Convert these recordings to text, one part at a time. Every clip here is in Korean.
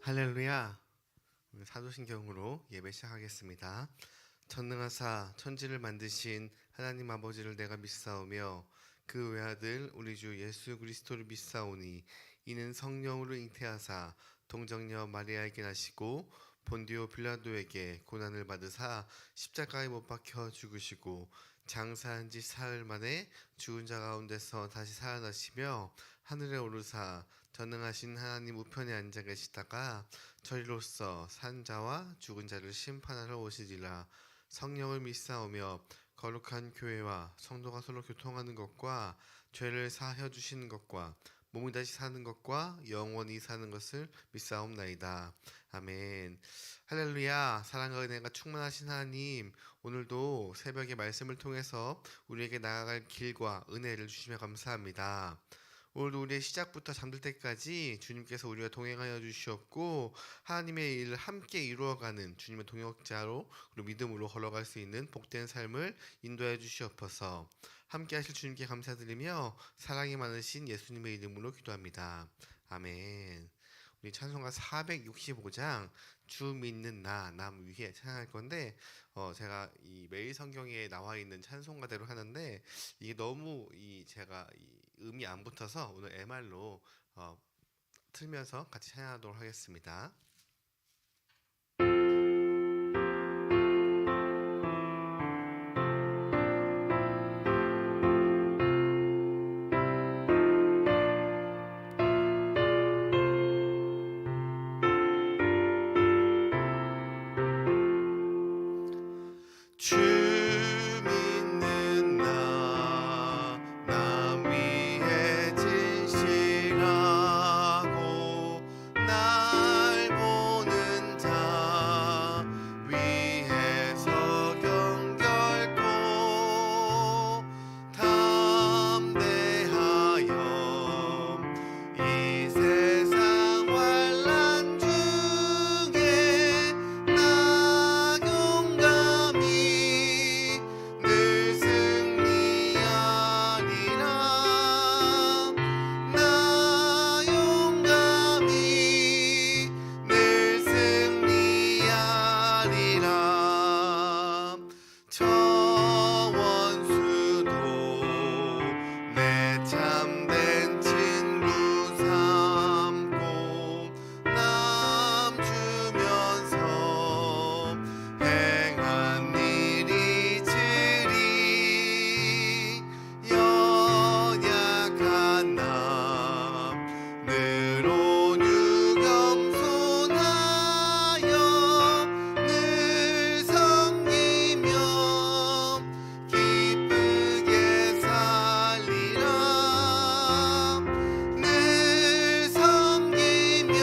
할렐루야. 오늘 사도신경으로 예배 시작하겠습니다. 전능하사 천지를 만드신 하나님 아버지를 내가 믿사오며 그 외아들 우리 주 예수 그리스도를 믿사오니 이는 성령으로 잉태하사 동정녀 마리아에게 나시고 본디오 빌라도에게 고난을 받으사 십자가에 못 박혀 죽으시고 장사한 지 사흘 만에 죽은 자 가운데서 다시 살아나시며 하늘에 오르사 전능하신 하나님 우편에 앉아 계시다가 저리로서 산 자와 죽은 자를 심판하러 오시리라. 성령을 믿사오며 거룩한 교회와 성도가 서로 교통하는 것과 죄를 사하여 주시는 것과 몸이 다시 사는 것과 영원히 사는 것을 믿사옵나이다. 아멘. 할렐루야. 사랑과 은혜가 충만하신 하나님, 오늘도 새벽의 말씀을 통해서 우리에게 나아갈 길과 은혜를 주시며 감사합니다. 오늘도 우리의 시작부터 잠들 때까지 주님께서 우리와 동행하여 주시옵고 하나님의 일을 함께 이루어가는 주님의 동역자로 그리고 믿음으로 걸어갈 수 있는 복된 삶을 인도해 주시옵소서. 함께 하실 주님께 감사드리며 사랑이 많으신 예수님의 이름으로 기도합니다. 아멘. 우리 찬송가 465장 주 믿는 남 위에 찬양할 건데 제가 이 매일 성경에 나와 있는 찬송가대로 하는데 이게 너무 제가 음이 안 붙어서 오늘 MR로 틀면서 같이 찬양하도록 하겠습니다. 주 믿는 남 위에 진실하고 날 보는 자 위에서 경결코 담대하여 이 세상 환난 중에 나 용감히 늘 승리하리라. 나 용감히 늘 승리하리라. 저 원수도 내 참된 친구 삼고 남 주면서 행한 일이 지리 연약한 남 늘 온유 겸손하여 늘 섬기며 기쁘게 살리라. 늘 섬기며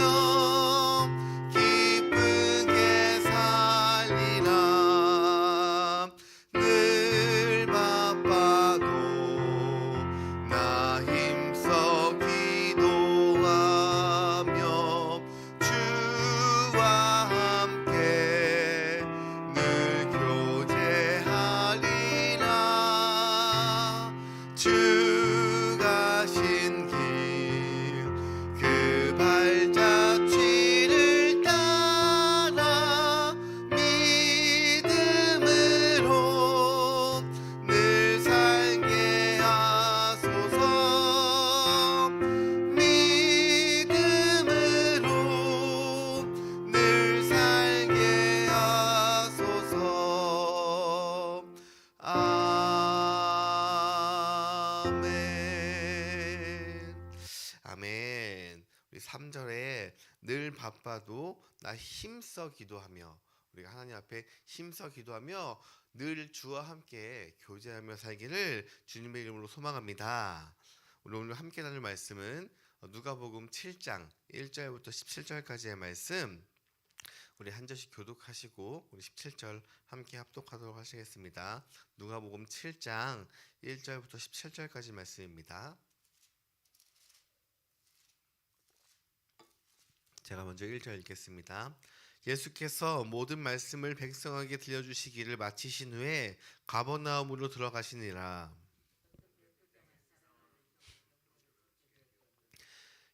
기쁘게 살리라. 늘 바빠도 나 힘써 기도하며 주와 함께 늘 교제하리라. 주 가신 길 그 발자취를 따라 믿음으로 늘 살게 하소서. 믿음으로 늘 살게 하소서. 아멘. 아멘. 우리 3절에 늘 바빠도 나 힘써 기도하며, 우리가 하나님 앞에 힘써 기도하며 늘 주와 함께 교제하며 살기를 주님의 이름으로 소망합니다. 우리 오늘 함께 나눌 말씀은 누가복음 7장 1절부터 17절까지의 말씀, 우리 한 절씩 교독하시고 우리 17절 함께 합독하도록 하시겠습니다. 누가복음 7장 1절부터 17절까지 말씀입니다. 제가 먼저 1절 읽겠습니다. 예수께서 모든 말씀을 백성에게 들려주시기를 마치신 후에 가버나움으로 들어가시니라.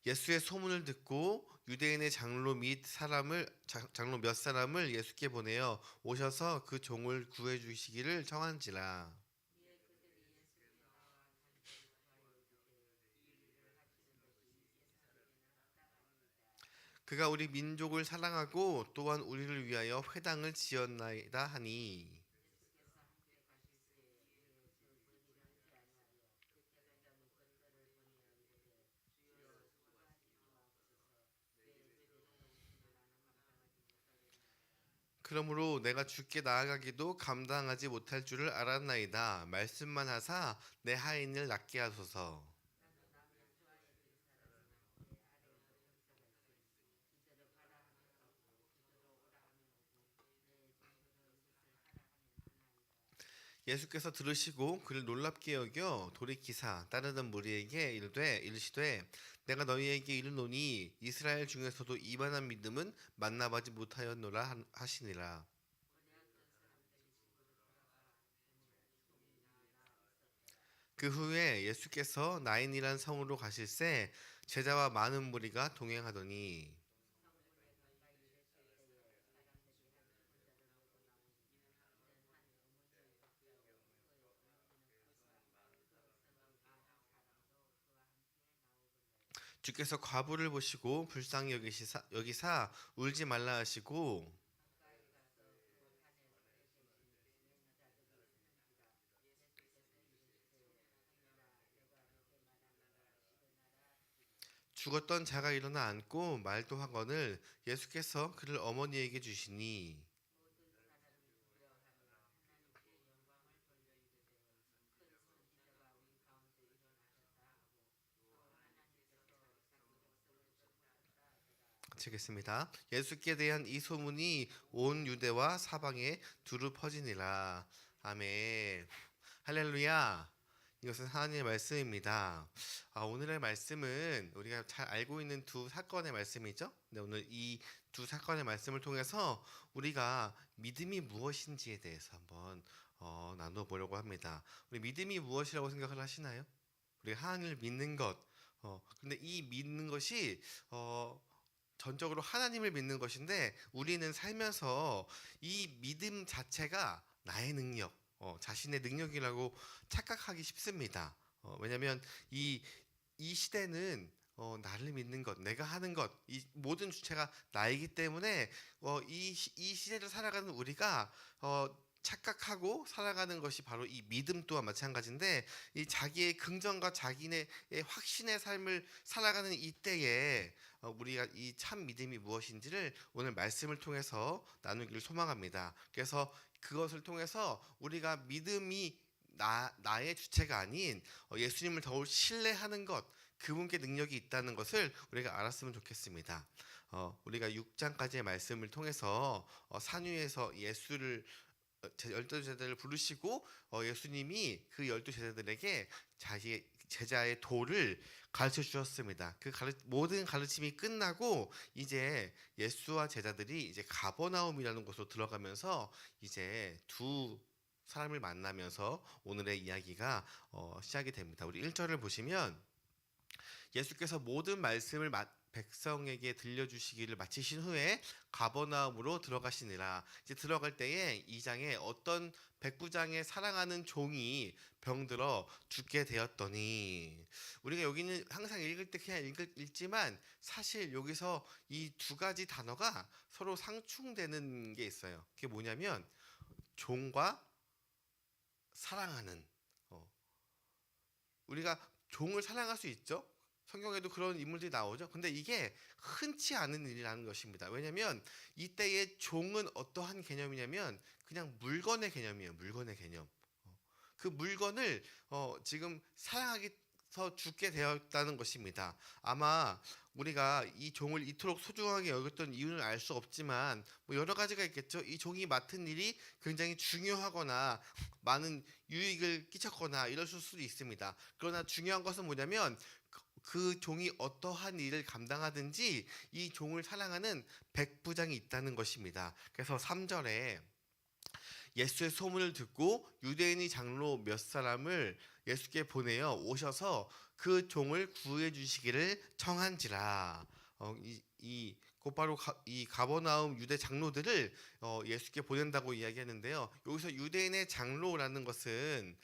예수의 소문을 듣고 유대인의 장로 몇 사람을 예수께 보내어 오셔서 그 종을 구해 주시기를 청한지라. 그가 우리 민족을 사랑하고 또한 우리를 위하여 회당을 지었나이다 하니. 그러므로 내가 주께 나아가기도 감당하지 못할 줄을 알았나이다. 말씀만 하사 내 하인을 낫게 하소서. 예수께서 들으시고 그를 놀랍게 여겨 돌이키사 따르던 무리에게 이르시되 내가 너희에게 이르노니 이스라엘 중에서도 이만한 믿음은 만나보지 못하였노라 하시니라. 그 후에 예수께서 나인이란 성으로 가실새 제자와 많은 무리가 동행하더니 주께서 과부를 보시고 불쌍히 여기사 울지 말라 하시고 죽었던 자가 일어나 앉고 말도 하거늘 예수께서 그를 어머니에게 주시니 치겠습니다. 예수께 대한 이 소문이 온 유대와 사방에 두루 퍼지니라. 아멘. 할렐루야. 이것은 하나님의 말씀입니다. 오늘의 말씀은 우리가 잘 알고 있는 두 사건의 말씀이죠. 근데 오늘 이 두 사건의 말씀을 통해서 우리가 믿음이 무엇인지에 대해서 한번 나눠보려고 합니다. 우리 믿음이 무엇이라고 생각을 하시나요? 우리가 하나님을 믿는 것. 근데 이 믿는 것이 전적으로 하나님을 믿는 것인데 우리는 살면서 이 믿음 자체가 나의 능력, 자신의 능력이라고 착각하기 쉽습니다. 왜냐하면 이 시대는 나를 믿는 것, 내가 하는 것, 이 모든 주체가 나이기 때문에 이 시대를 살아가는 우리가 착각하고 살아가는 것이 바로 이 믿음 또한 마찬가지인데 이 자기의 긍정과 자기의 확신의 삶을 살아가는 이때에 우리가 이 참 믿음이 무엇인지를 오늘 말씀을 통해서 나누기를 소망합니다. 그래서 그것을 통해서 우리가 믿음이 나의 주체가 아닌 예수님을 더욱 신뢰하는 것, 그분께 능력이 있다는 것을 우리가 알았으면 좋겠습니다. 우리가 6장까지의 말씀을 통해서 산 위에서 예수를 열두 제자들을 부르시고 예수님이 그 열두 제자들에게 자기의 제자의 도를 가르쳐 주셨습니다. 모든 가르침이 끝나고 이제 예수와 제자들이 이제 가버나움이라는 곳으로 들어가면서 이제 두 사람을 만나면서 오늘의 이야기가 시작이 됩니다. 우리 1절을 보시면 예수께서 모든 말씀을 백성에게 들려주시기를 마치신 후에 가버나움으로 들어가시니라. 이제 들어갈 때에 이 장에 어떤 백부장의 사랑하는 종이 병들어 죽게 되었더니 우리가 여기는 항상 읽을 때 그냥 읽지만 사실 여기서 이 두 가지 단어가 서로 상충되는 게 있어요. 그게 뭐냐면 종과 사랑하는 우리가 종을 사랑할 수 있죠. 성경에도 그런 인물들이 나오죠. 근데 이게 흔치 않은 일이라는 것입니다. 왜냐하면 이때의 종은 어떠한 개념이냐면 그냥 물건의 개념이에요. 물건의 개념. 그 물건을 지금 사랑하기서 죽게 되었다는 것입니다. 아마 우리가 이 종을 이토록 소중하게 여겼던 이유는 알 수 없지만 뭐 여러 가지가 있겠죠. 이 종이 맡은 일이 굉장히 중요하거나 많은 유익을 끼쳤거나 이럴 수도 있습니다. 그러나 중요한 것은 뭐냐면 그 종이 어떠한 일을 감당하든지 이 종을 사랑하는 백부장이 있다는 것입니다. 그래서 3절에 예수의 소문을 듣고 유대인이 장로 몇 사람을 예수께 보내어 오셔서 그 종을 구해 주시기를 청한지라. 이 곧바로 이 가버나움 유대 장로들을 예수께 보낸다고 이야기하는데요. 여기서 유대인의 장로라는 것은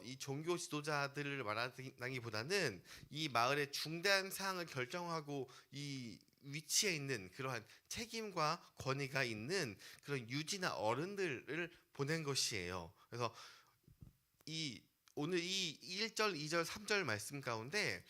이 종교 지도자들을 말하기보다는 이 마을의 중대한 사항을 결정하고 이 위치에 있는 그러한 책임과 권위가 있는 그런 유지나 어른들을 보낸 것이에요. 그래서 이 오늘 이 1절, 2절, 3절 말씀 가운데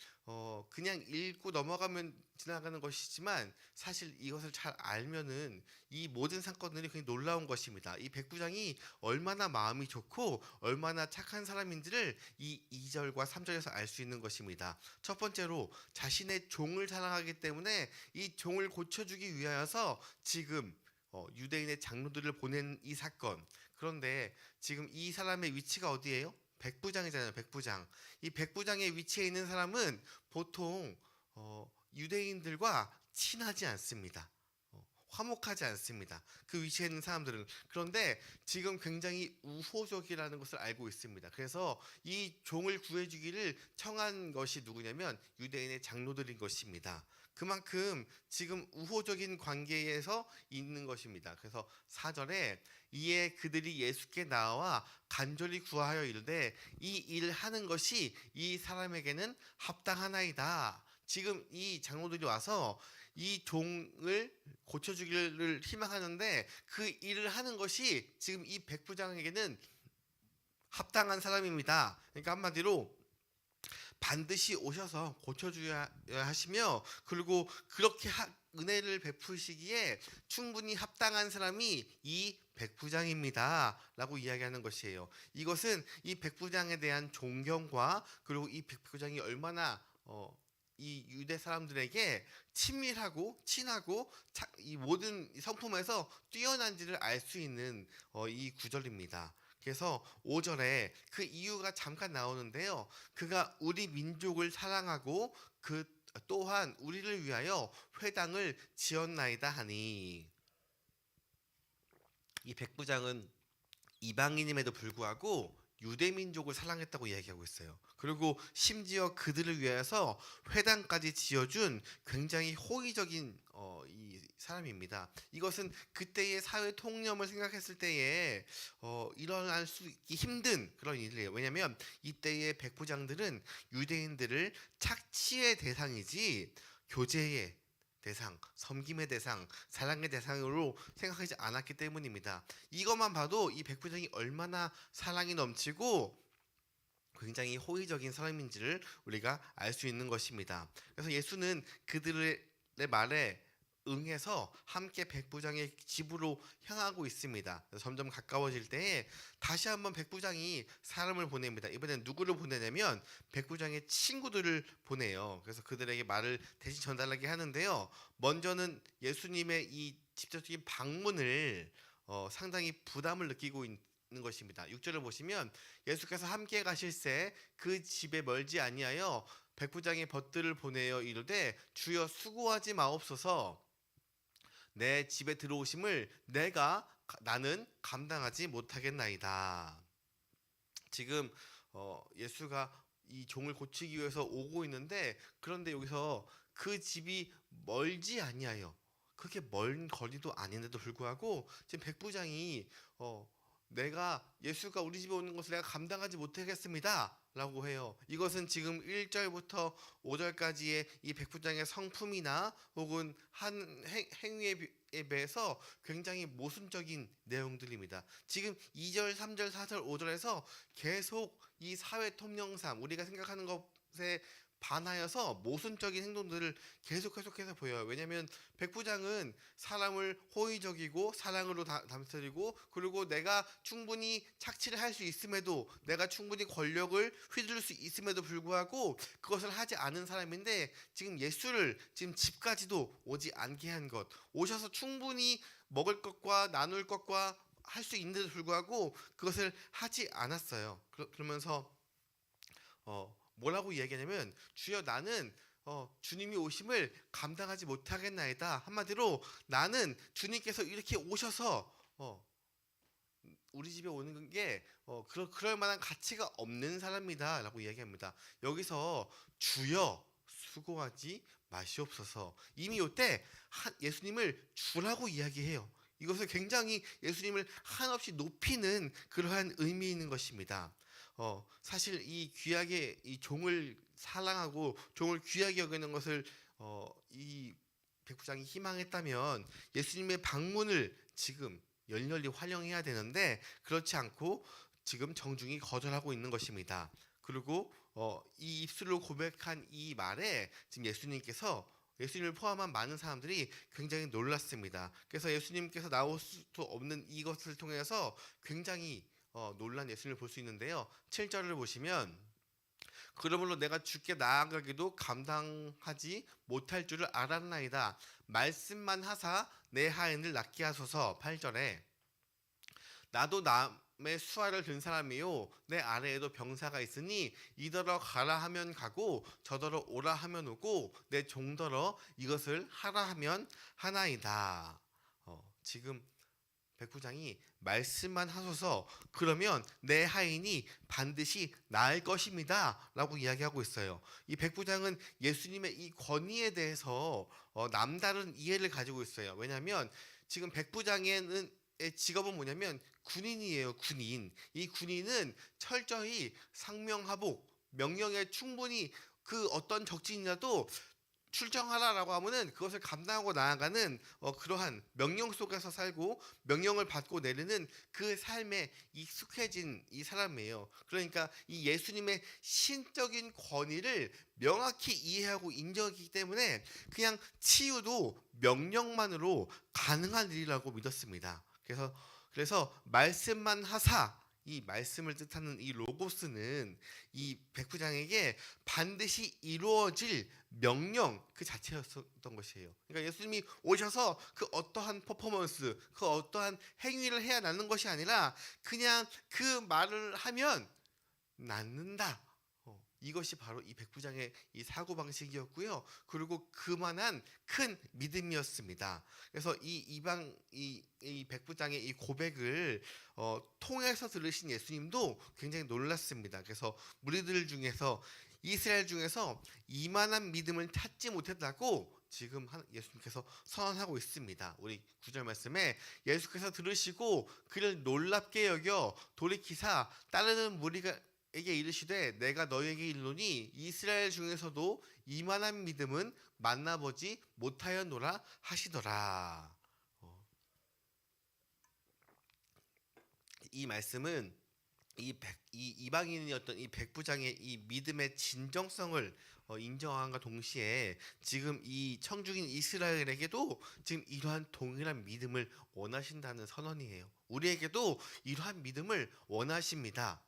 그냥 읽고 넘어가면 지나가는 것이지만 사실 이것을 잘 알면은 이 모든 사건들이 굉장히 놀라운 것입니다. 이 백부장이 얼마나 마음이 좋고 얼마나 착한 사람인지를 이 2절과 3절에서 알 수 있는 것입니다. 첫 번째로 자신의 종을 사랑하기 때문에 이 종을 고쳐주기 위하여서 지금 유대인의 장로들을 보낸 이 사건. 그런데 지금 이 사람의 위치가 어디예요? 백부장이잖아요. 백부장. 이 백부장의 위치에 있는 사람은 보통 유대인들과 친하지 않습니다. 화목하지 않습니다. 그 위치에 있는 사람들은. 그런데 지금 굉장히 우호적이라는 것을 알고 있습니다. 그래서 이 종을 구해주기를 청한 것이 누구냐면 유대인의 장로들인 것입니다. 그만큼 지금 우호적인 관계에서 있는 것입니다. 그래서 4절에 이에 그들이 예수께 나와 간절히 구하여 이르되 이 일을 하는 것이 이 사람에게는 합당하나이다. 지금 이 장로들이 와서 이 종을 고쳐주기를 희망하는데 그 일을 하는 것이 지금 이 백부장에게는 합당한 사람입니다. 그러니까 한마디로 반드시 오셔서 고쳐줘야 하시며 그리고 그렇게 은혜를 베푸시기에 충분히 합당한 사람이 이 백부장입니다 라고 이야기하는 것이에요. 이것은 이 백부장에 대한 존경과 그리고 이 백부장이 얼마나 이 유대 사람들에게 친밀하고 친하고 이 모든 성품에서 뛰어난지를 알 수 있는 이 구절입니다. 그래서 5절에 그 이유가 잠깐 나오는데요. 그가 우리 민족을 사랑하고 그 또한 우리를 위하여 회당을 지었나이다 하니, 이 백부장은 이방인임에도 불구하고 유대민족을 사랑했다고 이야기하고 있어요. 그리고 심지어 그들을 위해서 회당까지 지어준 굉장히 호의적인 이 사람입니다. 이것은 그때의 사회 통념을 생각했을 때에 일어날 수 있기 힘든 그런 일이에요. 왜냐하면 이때의 백부장들은 유대인들을 착취의 대상이지 교제의 대상, 섬김의 대상, 사랑의 대상으로 생각하지 않았기 때문입니다. 이것만 봐도 이 백부장이 얼마나 사랑이 넘치고 굉장히 호의적인 사람인지를 우리가 알 수 있는 것입니다. 그래서 예수는 그들의 말에 응해서 함께 백부장의 집으로 향하고 있습니다. 점점 가까워질 때에 다시 한번 백부장이 사람을 보냅니다. 이번엔 누구를 보내냐면 백부장의 친구들을 보내요. 그래서 그들에게 말을 대신 전달하게 하는데요. 먼저는 예수님의 이 직접적인 방문을 상당히 부담을 느끼고 있는 것입니다. 6절을 보시면 예수께서 함께 가실새 그 집에 멀지 아니하여 백부장의 벗들을 보내어 이르되 주여 수고하지 마옵소서. 내 집에 들어오심을 나는 감당하지 못하겠나이다. 지금 예수가 이 종을 고치기 위해서 오고 있는데, 그런데 여기서 그 집이 멀지 아니하여, 그렇게 먼 거리도 아닌데도 불구하고 지금 백부장이 예수가 우리 집에 오는 것을 내가 감당하지 못하겠습니다 라고 해요. 이것은 지금 1절부터 5절까지의 이 백부장의 성품이나 혹은 한 행위에 비해서 굉장히 모순적인 내용들입니다. 지금 2절, 3절, 4절, 5절에서 계속 이 사회 통념상 우리가 생각하는 것에 반하여서 모순적인 행동들을 계속해서 보여요. 왜냐하면 백부장은 사람을 호의적이고 사랑으로 다스리고, 그리고 내가 충분히 착취를 할 수 있음에도, 내가 충분히 권력을 휘두를 수 있음에도 불구하고 그것을 하지 않은 사람인데, 지금 예수를 지금 집까지도 오지 않게 한 것, 오셔서 충분히 먹을 것과 나눌 것과 할 수 있는데도 불구하고 그것을 하지 않았어요. 그러면서 뭐라고 이야기하냐면, 주여 나는 주님이 오심을 감당하지 못하겠나이다. 한마디로 나는 주님께서 이렇게 오셔서 우리 집에 오는 게 그럴 만한 가치가 없는 사람이다라고 이야기합니다. 여기서 주여 수고하지 마시옵소서. 이미 요때 예수님을 주라고 이야기해요. 이것을 굉장히 예수님을 한없이 높이는 그러한 의미 있는 것입니다. 사실 이 귀하게 이 종을 사랑하고 종을 귀하게 여기는 것을 이 백부장이 희망했다면 예수님의 방문을 지금 열렬히 환영해야 되는데 그렇지 않고 지금 정중히 거절하고 있는 것입니다. 그리고 이 입술로 고백한 이 말에 지금 예수님을 포함한 많은 사람들이 굉장히 놀랐습니다. 그래서 예수님께서 나올 수도 없는 이것을 통해서 굉장히 놀란 예수님을 볼 수 있는데요. 7절을 보시면 그러므로 내가 주께 나아가기도 감당하지 못할 줄을 알았나이다. 말씀만 하사 내 하인을 낫게 하소서. 8절에 나도 남의 수하를 든 사람이요 내 아래에도 병사가 있으니 이더러 가라 하면 가고 저더러 오라 하면 오고 내 종더러 이것을 하라 하면 하나이다. 지금 백부장이 말씀만 하소서 그러면 내 하인이 반드시 나을 것입니다 라고 이야기하고 있어요. 이 백부장은 예수님의 이 권위에 대해서 남다른 이해를 가지고 있어요. 왜냐하면 지금 백부장의 직업은 뭐냐면 군인이에요. 군인. 이 군인은 철저히 상명하복 명령에 충분히 그 어떤 적진이라도 출정하라라고 하면은 그것을 감당하고 나아가는 그러한 명령 속에서 살고 명령을 받고 내리는 그 삶에 익숙해진 이 사람이에요. 그러니까 이 예수님의 신적인 권위를 명확히 이해하고 인정했기 때문에 그냥 치유도 명령만으로 가능한 일이라고 믿었습니다. 그래서 말씀만 하사 이 말씀을 뜻하는 이 로고스는 이 백부장에게 반드시 이루어질 명령 그 자체였던 것이에요. 그러니까 예수님이 오셔서 그 어떠한 퍼포먼스, 그 어떠한 행위를 해야 나는 것이 아니라 그냥 그 말을 하면 낫는다. 이것이 바로 이 백부장의 이 사고 방식이었고요. 그리고 그만한 큰 믿음이었습니다. 그래서 이 백부장의 이 고백을 통해서 들으신 예수님도 굉장히 놀랐습니다. 그래서 무리들 중에서 이스라엘 중에서 이만한 믿음을 찾지 못했다고 지금 예수님께서 선언하고 있습니다. 우리 9절 말씀에 예수께서 들으시고 그를 놀랍게 여겨 돌이키사 따르는 무리가 에게 이르시되 내가 너에게 이르노니 이스라엘 중에서도 이만한 믿음은 만나보지 못하였노라 하시더라. 이 말씀은 이 이방인이었던 이 백부장의 이 믿음의 진정성을 인정함과 동시에 지금 이 청중인 이스라엘에게도 지금 이러한 동일한 믿음을 원하신다는 선언이에요. 우리에게도 이러한 믿음을 원하십니다.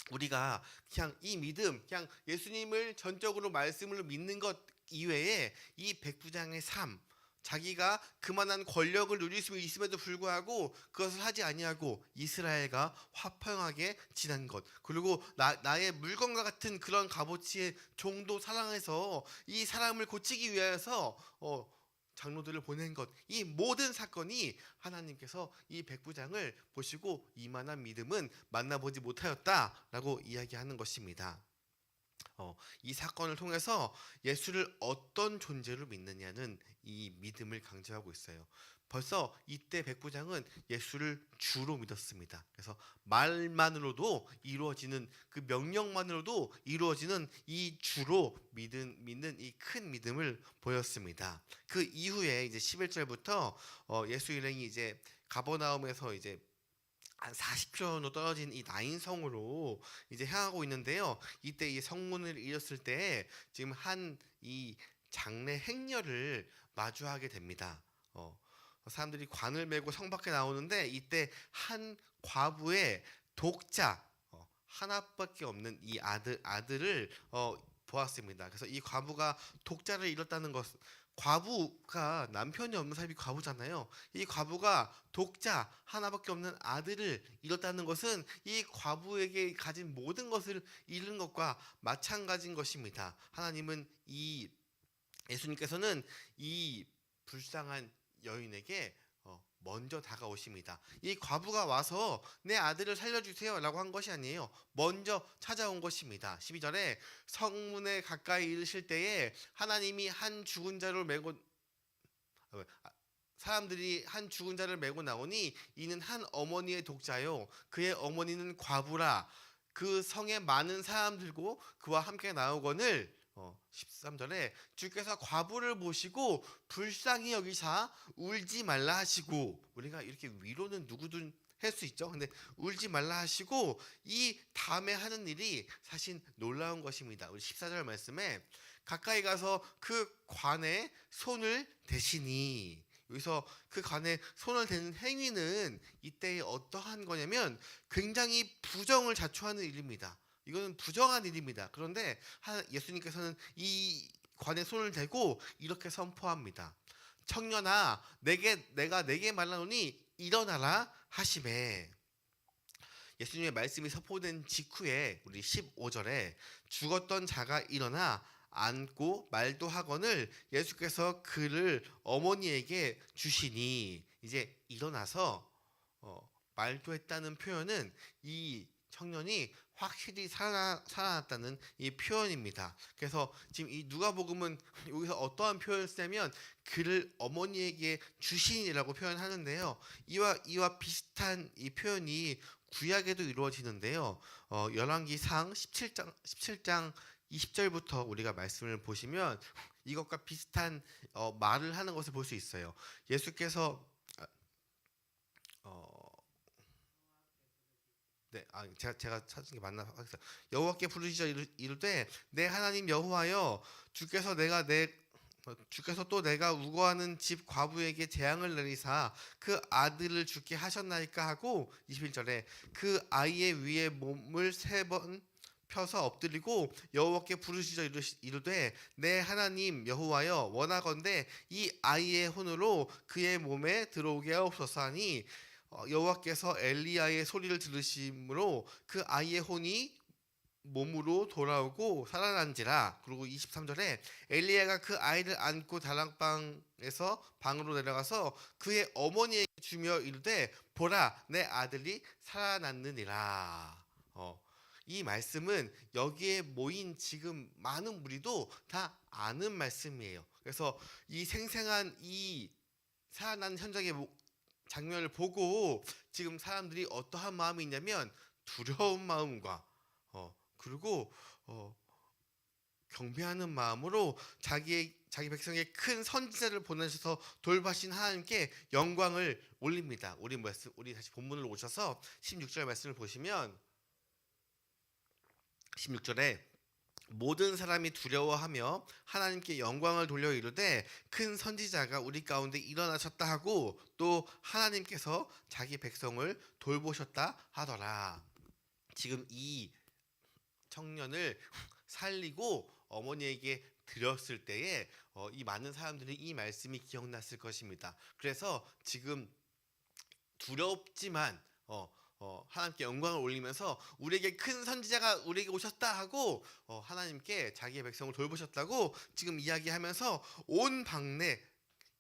우리가 그냥 이 믿음, 그냥 예수님을 전적으로 말씀으로 믿는 것 이외에 이 백부장의 삶, 자기가 그만한 권력을 누릴 수 있음에도 불구하고 그것을 하지 아니하고 이스라엘과 화평하게 지낸 것, 그리고 나의 물건과 같은 그런 값어치의 종도 사랑해서 이 사람을 고치기 위해서 장로들을 보낸 것, 이 모든 사건이 하나님께서 이 백부장을 보시고 이만한 믿음은 만나보지 못하였다라고 이야기하는 것입니다. 이 사건을 통해서 예수를 어떤 존재로 믿느냐는 이 믿음을 강조하고 있어요. 벌써 이때 백부장은 예수를 주로 믿었습니다. 그래서 말만으로도 이루어지는 그 명령만으로도 이루어지는 이 주로 믿는 이 큰 믿음을 보였습니다. 그 이후에 이제 11절부터 예수 일행이 이제 가버나움에서 이제 한 40km 정도 떨어진 이 나인성으로 이제 향하고 있는데요. 이때 이 성문을 잃었을 때 지금 한 이 장례 행렬을 마주하게 됩니다. 사람들이 관을 메고 성 밖에 나오는데 이때 한 과부의 독자 하나밖에 없는 이 아들을 보았습니다. 그래서 이 과부가 독자를 잃었다는 것, 과부가 남편이 없는 사람이 과부잖아요. 이 과부가 독자 하나밖에 없는 아들을 잃었다는 것은 이 과부에게 가진 모든 것을 잃은 것과 마찬가지인 것입니다. 예수님께서는 이 불쌍한 여인에게 먼저 다가오십니다. 이 과부가 와서 내 아들을 살려주세요 라고 한 것이 아니에요. 먼저 찾아온 것입니다. 12절에 성문에 가까이 이르실 때에 하나님이 한 죽은 자를 메고 사람들이 한 죽은 자를 메고 나오니 이는 한 어머니의 독자요 그의 어머니는 과부라. 그 성에 많은 사람들고 그와 함께 나오거늘 13절에 주께서 과부를 보시고 불쌍히 여기사 울지 말라 하시고, 우리가 이렇게 위로는 누구든 할 수 있죠. 근데 울지 말라 하시고 이 다음에 하는 일이 사실 놀라운 것입니다. 우리 14절 말씀에 가까이 가서 그 관에 손을 대시니, 여기서 그 관에 손을 대는 행위는 이때에 어떠한 거냐면 굉장히 부정을 자초하는 일입니다. 이거는 부정한 일입니다. 그런데 예수님께서는 이 관에 손을 대고 이렇게 선포합니다. 청년아, 내가 내게 말하노니 일어나라 하시매. 예수님의 말씀이 선포된 직후에 우리 15절에 죽었던 자가 일어나 앉고 말도 하거늘 예수께서 그를 어머니에게 주시니, 이제 일어나서 말도 했다는 표현은 이 청년이 확실히 살아났다는 이 표현입니다. 그래서 지금 이 누가복음은 여기서 어떠한 표현을 쓰냐면 그를 어머니에게 주시니라고 표현하는데요. 이와 비슷한 이 표현이 구약에도 이루어지는데요. 열왕기상 17장 20절부터 우리가 말씀을 보시면 이것과 비슷한 말을 하는 것을 볼 수 있어요. 예수께서 제가 찾은 게 맞나 하겠어요. 여호와께 부르시자 이르되 내 하나님 여호와여, 주께서 또 내가 우거하는 집 과부에게 재앙을 내리사 그 아들을 죽게 하셨나이까 하고, 21절에 그 아이의 위에 몸을 3번 펴서 엎드리고 여호와께 부르시자 이르되 내 하나님 여호와여, 원하건대 이 아이의 혼으로 그의 몸에 들어오게 하옵소서 하니 여호와께서 엘리야의 소리를 들으심으로 그 아이의 혼이 몸으로 돌아오고 살아난지라. 그리고 23절에 엘리야가 그 아이를 안고 다락방에서 방으로 내려가서 그의 어머니에게 주며 이르되 보라 내 아들이 살아났느니라. 이 말씀은 여기에 모인 지금 많은 무리도 다 아는 말씀이에요. 그래서 이 생생한 이 살아난 현장의 장면을 보고 지금 사람들이 어떠한 마음이 있냐면 두려운 마음과 그리고 경배하는 마음으로 자기 백성의 큰 선지자를 보내셔서 돌보신 하나님께 영광을 올립니다. 우리 다시 본문으로 오셔서 16절 말씀을 보시면 16절에 모든 사람이 두려워하며 하나님께 영광을 돌려 이르되 큰 선지자가 우리 가운데 일어나셨다 하고 또 하나님께서 자기 백성을 돌보셨다 하더라. 지금 이 청년을 살리고 어머니에게 드렸을 때에 이 많은 사람들이 이 말씀이 기억났을 것입니다. 그래서 지금 두렵지만 하나님께 영광을 올리면서 우리에게 큰 선지자가 우리에게 오셨다 하고 하나님께 자기의 백성을 돌보셨다고 지금 이야기하면서 온 방내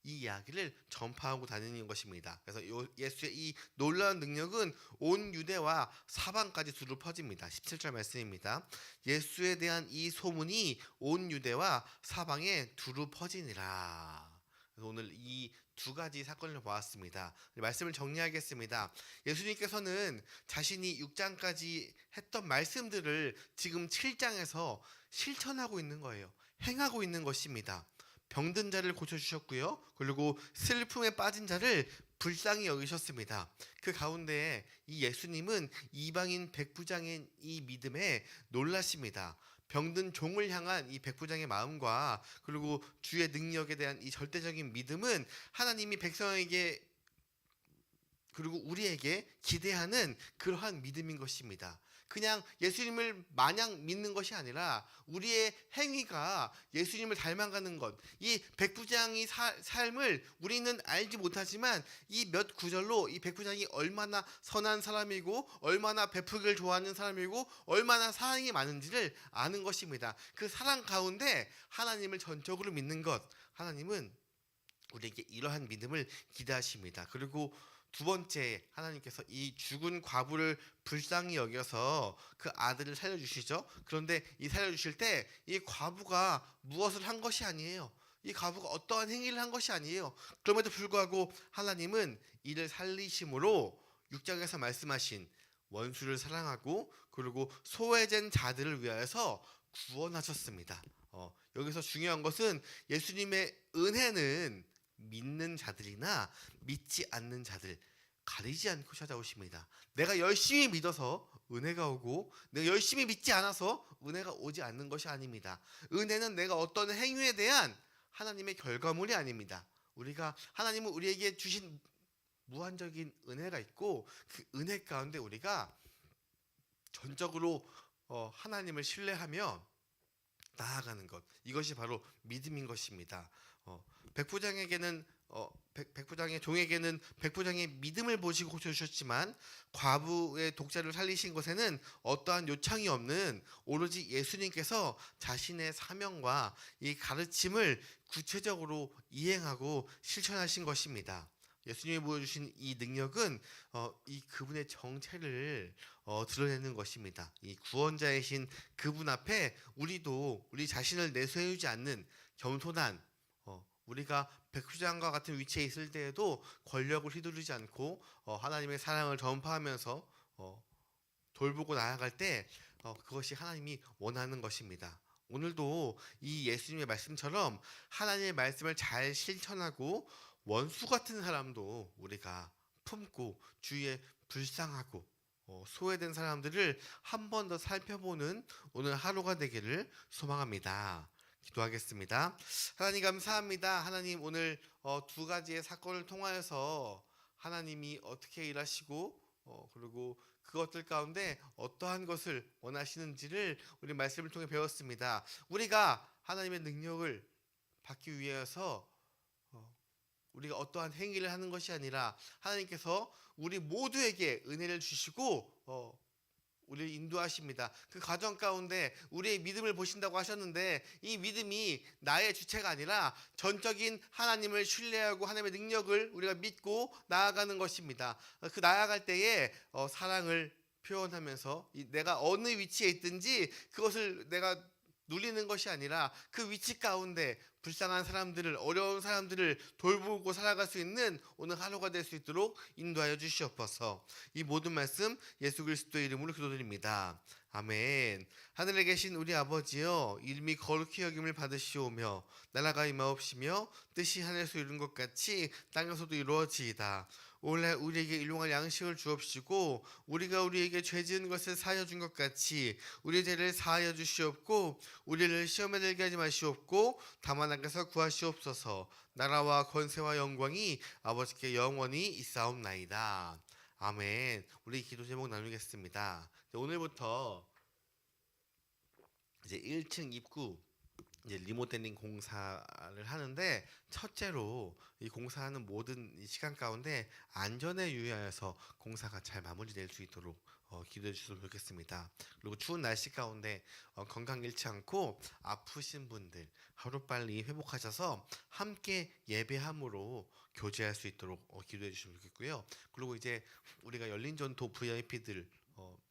이 이야기를 전파하고 다니는 것입니다. 그래서 예수의 이 놀라운 능력은 온 유대와 사방까지 두루 퍼집니다. 17절 말씀입니다. 예수에 대한 이 소문이 온 유대와 사방에 두루 퍼지니라. 그래서 오늘 이 두 가지 사건을 보았습니다. 말씀을 정리하겠습니다. 예수님께서는 자신이 6장까지 했던 말씀들을 지금 7장에서 실천하고 있는 거예요. 행하고 있는 것입니다. 병든 자를 고쳐주셨고요. 그리고 슬픔에 빠진 자를 불쌍히 여기셨습니다. 그 가운데 이 예수님은 이방인 백부장의 이 믿음에 놀라십니다. 병든 종을 향한 이 백부장의 마음과 그리고 주의 능력에 대한 이 절대적인 믿음은 하나님이 백성에게 그리고 우리에게 기대하는 그러한 믿음인 것입니다. 그냥 예수님을 마냥 믿는 것이 아니라 우리의 행위가 예수님을 닮아가는 것. 이 백부장의 삶을 우리는 알지 못하지만 이 몇 구절로 이 백부장이 얼마나 선한 사람이고 얼마나 베풀기를 좋아하는 사람이고 얼마나 사랑이 많은지를 아는 것입니다. 그 사랑 가운데 하나님을 전적으로 믿는 것. 하나님은 우리에게 이러한 믿음을 기대하십니다. 그리고 두 번째, 하나님께서 이 죽은 과부를 불쌍히 여겨서 그 아들을 살려주시죠. 그런데 이 살려주실 때 이 과부가 무엇을 한 것이 아니에요. 이 과부가 어떠한 행위를 한 것이 아니에요. 그럼에도 불구하고 하나님은 이를 살리심으로 6장에서 말씀하신 원수를 사랑하고 그리고 소외된 자들을 위하여서 구원하셨습니다. 여기서 중요한 것은 예수님의 은혜는 믿는 자들이나 믿지 않는 자들 가리지 않고 찾아오십니다. 내가 열심히 믿어서 은혜가 오고 내가 열심히 믿지 않아서 은혜가 오지 않는 것이 아닙니다. 은혜는 내가 어떤 행위에 대한 하나님의 결과물이 아닙니다. 하나님은 우리에게 주신 무한적인 은혜가 있고 그 은혜 가운데 우리가 전적으로 하나님을 신뢰하며 나아가는 것, 이것이 바로 믿음인 것입니다. 백부장에게는 백부장의 종에게는 백부장의 믿음을 보시고 고쳐주셨지만 과부의 독자를 살리신 것에는 어떠한 요청이 없는 오로지 예수님께서 자신의 사명과 이 가르침을 구체적으로 이행하고 실천하신 것입니다. 예수님이 보여주신 이 능력은 이 그분의 정체를 드러내는 것입니다. 이 구원자이신 그분 앞에 우리도 우리 자신을 내세우지 않는 겸손한 우리가 백부장과 같은 위치에 있을 때에도 권력을 휘두르지 않고 하나님의 사랑을 전파하면서 돌보고 나아갈 때 그것이 하나님이 원하는 것입니다. 오늘도 이 예수님의 말씀처럼 하나님의 말씀을 잘 실천하고 원수 같은 사람도 우리가 품고 주위에 불쌍하고 소외된 사람들을 한 번 더 살펴보는 오늘 하루가 되기를 소망합니다. 기도하겠습니다. 하나님 감사합니다. 하나님 오늘 두 가지의 사건을 통하여서 하나님이 어떻게 일하시고 그리고 그것들 가운데 어떠한 것을 원하시는지를 우리 말씀을 통해 배웠습니다. 우리가 하나님의 능력을 받기 위해서 우리가 어떠한 행위를 하는 것이 아니라 하나님께서 우리 모두에게 은혜를 주시고 우리를 인도하십니다. 그 과정 가운데 우리의 믿음을 보신다고 하셨는데 이 믿음이 나의 주체가 아니라 전적인 하나님을 신뢰하고 하나님의 능력을 우리가 믿고 나아가는 것입니다. 그 나아갈 때에 사랑을 표현하면서 내가 어느 위치에 있든지 그것을 내가 누리는 것이 아니라 그 위치 가운데 불쌍한 사람들을 어려운 사람들을 돌보고 살아갈 수 있는 오늘 하루가 될 수 있도록 인도하여 주시옵소서. 이 모든 말씀 예수 그리스도의 이름으로 기도드립니다. 아멘. 하늘에 계신 우리 아버지여, 이름이 거룩히 여김을 받으시오며 나라가 임하옵시며 뜻이 하늘에서 이룬 것 같이 땅에서도 이루어지이다. 오늘 우리에게 일용할 양식을 주옵시고 우리가 우리에게 죄 지은 것을 사하여 준 것 같이 우리 죄를 사하여 주시옵고 우리를 시험에 들게 하지 마시옵고 다만 하나님께서 구하시옵소서. 나라와 권세와 영광이 아버지께 영원히 있사옵나이다. 아멘. 우리 기도 제목 나누겠습니다. 오늘부터 이제 1층 입구 이제 리모델링 공사를 하는데 첫째로 이 공사하는 모든 이 시간 가운데 안전에 유의하여서 공사가 잘 마무리될 수 있도록 기도해 주셨으면 좋겠습니다. 그리고 추운 날씨 가운데 건강 잃지 않고 아프신 분들 하루빨리 회복하셔서 함께 예배함으로 교제할 수 있도록 기도해 주시면 좋겠고요. 그리고 이제 우리가 열린 전도 VIP들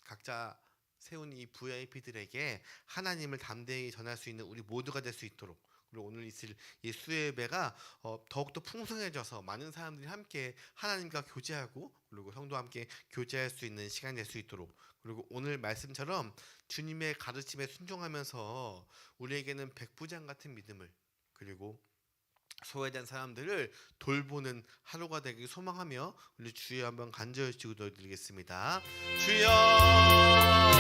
각자 세운 이 VIP들에게 하나님을 담대히 전할 수 있는 우리 모두가 될 수 있도록, 그리고 오늘 있을 이 수요예배가 더욱더 풍성해져서 많은 사람들이 함께 하나님과 교제하고 그리고 성도와 함께 교제할 수 있는 시간이 될 수 있도록, 그리고 오늘 말씀처럼 주님의 가르침에 순종하면서 우리에게는 백부장 같은 믿음을 그리고 소외된 사람들을 돌보는 하루가 되길 소망하며 우리 주여 한번 간절히 기도드리겠습니다. 주여